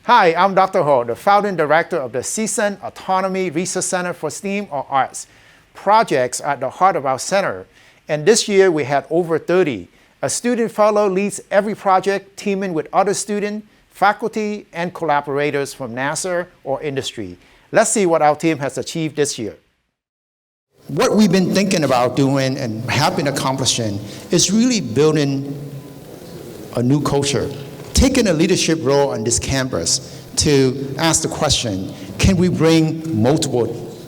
Hi, I'm Dr. Ho, the founding director of the CSUN Autonomy Research Center for STEAM or ARCS. Projects are at the heart of our center, and this year we had over 30. A student fellow leads every project, teaming with other students, faculty, and collaborators from NASA or industry. Let's see what our team has achieved this year. What we've been thinking about doing and have been accomplishing is really building a new culture, taking a leadership role on this campus to ask the question, can we bring multiple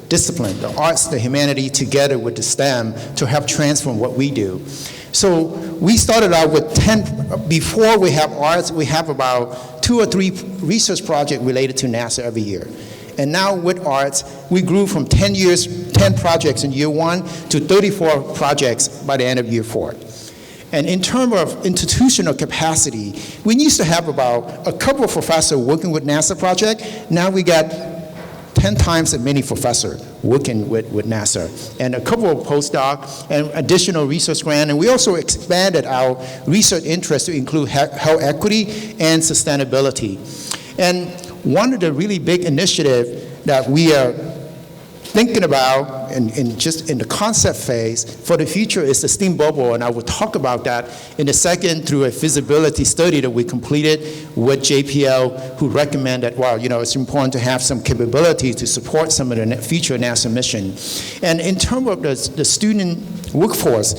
disciplines, the arts, the humanity, together with the STEM to help transform what we do? So we started out with 10, before we have arts, we have about 2 or 3 research projects related to NASA every year. And now with arts, we grew from 10 projects in year 1 to 34 projects by the end of year 4. And in terms of institutional capacity, we used to have about a couple of professors working with NASA project. Now we got 10 times as many professors working with NASA, and a couple of postdocs and additional research grants. And we also expanded our research interest to include health equity and sustainability. And one of the really big initiatives that we are thinking about just in the concept phase for the future is the STEAM bubble, and I will talk about that in a second through a feasibility study that we completed with JPL, who recommended, well, it's important to have some capability to support some of the future NASA mission. And in terms of the student workforce,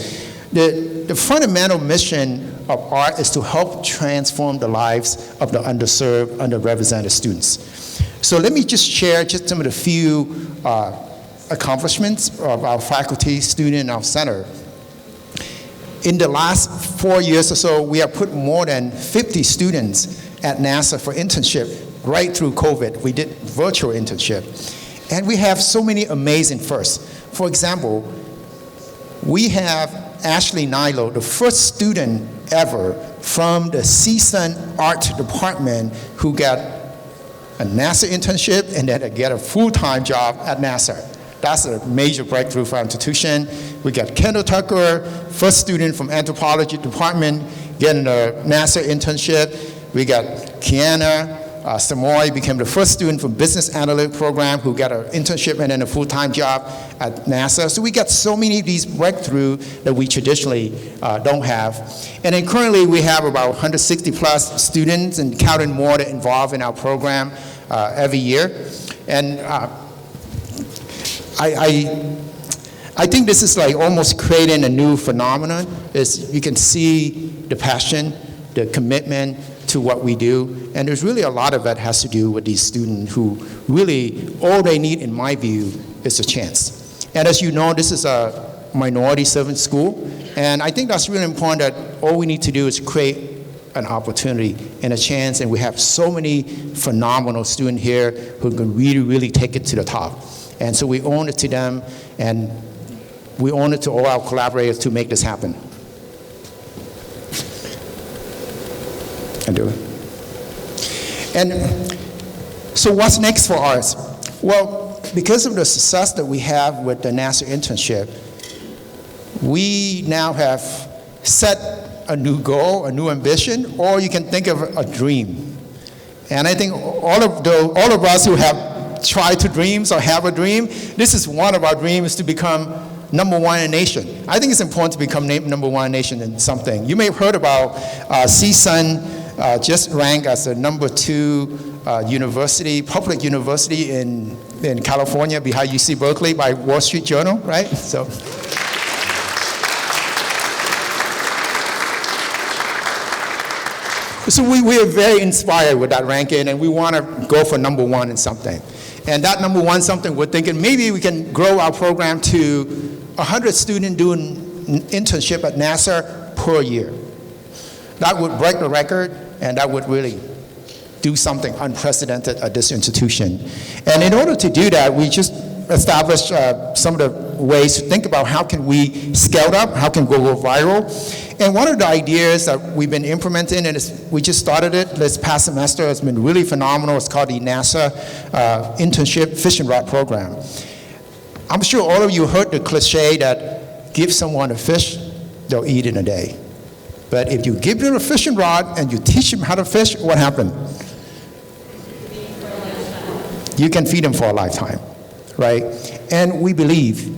the fundamental mission of ARC is to help transform the lives of the underserved, underrepresented students. So let me just share just some of the few accomplishments of our faculty, student, and our center. In the last 4 years or so, we have put more than 50 students at NASA for internship right through COVID. We did virtual internship. And we have so many amazing firsts. For example, we have Ashley Nilo, the first student ever from the CSUN Art Department who got a NASA internship and then get a full-time job at NASA. That's a major breakthrough for our institution. We got Kendall Tucker, first student from anthropology department, getting a NASA internship. We got Kiana Samoy, became the first student from business analytics program who got an internship and then a full-time job at NASA. So we got so many of these breakthroughs that we traditionally don't have. And then currently we have about 160 plus students and counting more that involved in our program every year. And I think this is like almost creating a new phenomenon. You can see the passion, the commitment to what we do, and there's really a lot of that has to do with these students who really, all they need, in my view, is a chance. And as you know, this is a minority serving school, and I think that's really important that all we need to do is create an opportunity and a chance, and we have so many phenomenal students here who can really, really take it to the top. And so we owe it to them, and we owe it to all our collaborators to make this happen. And so what's next for us? Well, because of the success that we have with the NASA internship, we now have set a new goal, a new ambition, or you can think of a dream. And I think all of us who have tried to dream or have a dream, this is one of our dreams, to become #1 in the nation. I think it's important to become #1 nation in something. You may have heard about CSUN just ranked as the #2 university, public university in California behind UC Berkeley by Wall Street Journal, right? So we are very inspired with that ranking, and we want to go for #1 in something. And that #1 something, we're thinking maybe we can grow our program to 100 students doing internship at NASA per year. That would break the record, and that would really do something unprecedented at this institution. And in order to do that, we just established some of the ways to think about how can we scale up, how can we go viral. And one of the ideas that we've been implementing, and we just started it this past semester, it's been really phenomenal. It's called the NASA Internship Fishing Rod Program. I'm sure all of you heard the cliche that give someone a fish, they'll eat in a day. But if you give them a fishing rod and you teach them how to fish, what happens? you can feed them for a lifetime, right? And we believe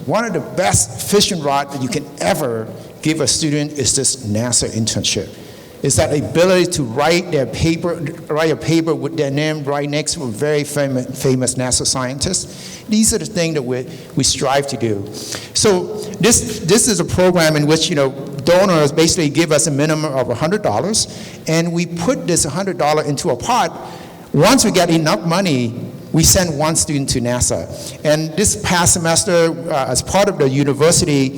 one of the best fishing rod that you can ever give a student is this NASA internship. It's that ability to write a paper with their name right next to a very famous NASA scientist. These are the things that we strive to do. So this is a program in which, donors basically give us a minimum of $100, and we put this $100 into a pot. Once we get enough money, we send one student to NASA. And this past semester, as part of the university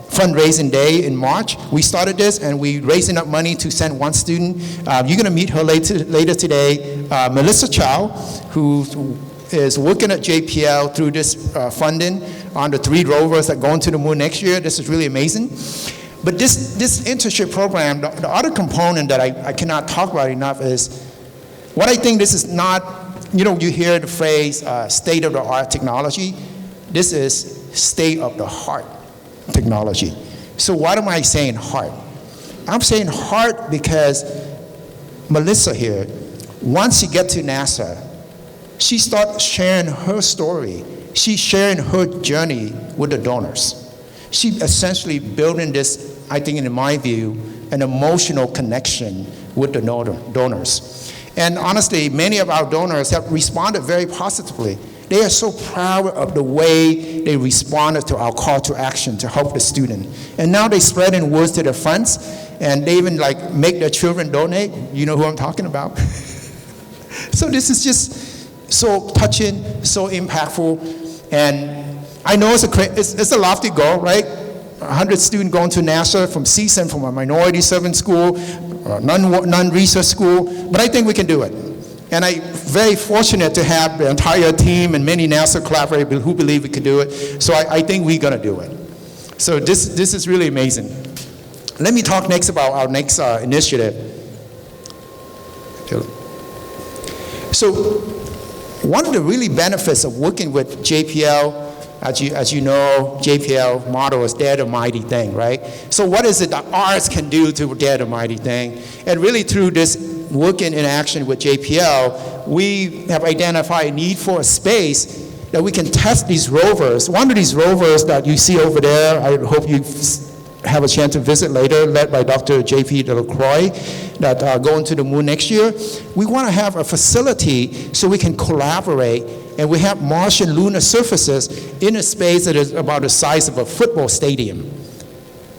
fundraising day in March, we started this, and we raised enough money to send one student. You're going to meet her later today, Melissa Chow, who is working at JPL through this funding on the 3 rovers that go into the moon next year. This is really amazing. But this internship program, the other component that I cannot talk about enough is what I think this is not. You hear the phrase state-of-the-art technology. This is state-of-the-heart technology. So why am I saying heart? I'm saying heart because Melissa here, once she gets to NASA, she starts sharing her story. She's sharing her journey with the donors. She essentially building this, I think in my view, an emotional connection with the donors. And honestly, many of our donors have responded very positively. They are so proud of the way they responded to our call to action to help the student. And now they spread in words to their friends, and they even make their children donate. You know who I'm talking about? So this is just so touching, so impactful. And I know it's a lofty goal, right? 100 students going to NASA from CSUN, from a minority serving school, non-research school, but I think we can do it. And I'm very fortunate to have the entire team and many NASA collaborators who believe we can do it. So I think we're going to do it. So this is really amazing. Let me talk next about our next initiative. So one of the really benefits of working with JPL, as you know, JPL motto is dare the mighty thing, right? So what is it that ARCS can do to dare the mighty thing? And really through this working in action with JPL, we have identified a need for a space that we can test these rovers. One of these rovers that you see over there, I hope you have a chance to visit later, led by Dr. J.P. Delacroix, that go into the moon next year. We want to have a facility so we can collaborate, and we have Martian lunar surfaces in a space that is about the size of a football stadium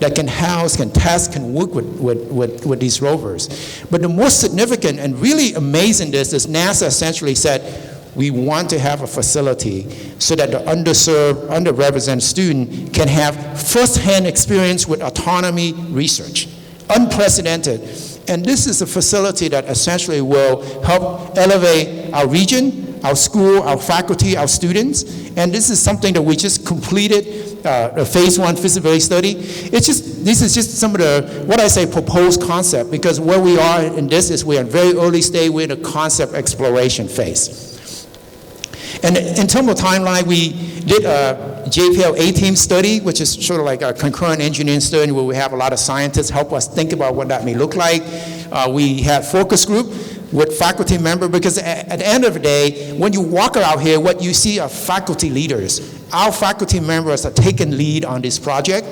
that can house, can test, can work with these rovers. But the most significant and really amazing is NASA essentially said, we want to have a facility so that the underserved, underrepresented student can have first-hand experience with autonomy research, unprecedented. And this is a facility that essentially will help elevate our region, our school, our faculty, our students. And this is something that we just completed, a phase 1 feasibility study. This is just some of the, what I say, proposed concept, because where we are in this is we're in very early stage, we're in a concept exploration phase. And in terms of timeline, we did a JPL A-team study, which is sort of like a concurrent engineering study where we have a lot of scientists help us think about what that may look like. We had focus group with faculty members, because at the end of the day, when you walk around here, what you see are faculty leaders. Our faculty members are taking lead on this project.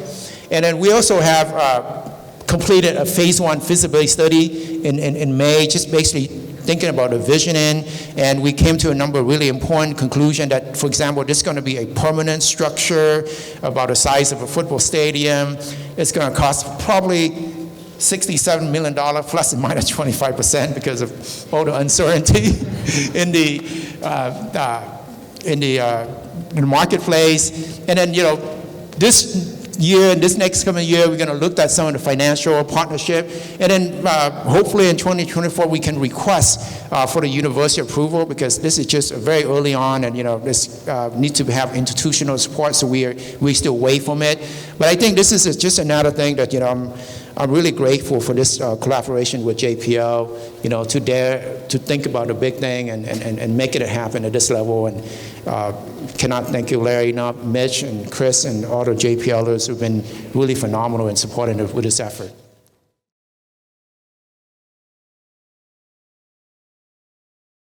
And then we also have completed a phase 1 feasibility study in May, just basically thinking about the visioning, and we came to a number of really important conclusions that, for example, this is going to be a permanent structure about the size of a football stadium. It's going to cost probably $67 million plus or minus 25% because of all the uncertainty in the marketplace. And then, this year, this next coming year, we're going to look at some of the financial partnership, and then hopefully in 2024 we can request for the university approval, because this is just very early on, and this needs to have institutional support, so we still wait from it. But I think this is just another thing that I'm really grateful for this collaboration with JPL, to dare to think about the big thing and make it happen at this level. And cannot thank you, Larry, Mitch, and Chris, and all the JPLers who've been really phenomenal in supporting with this effort.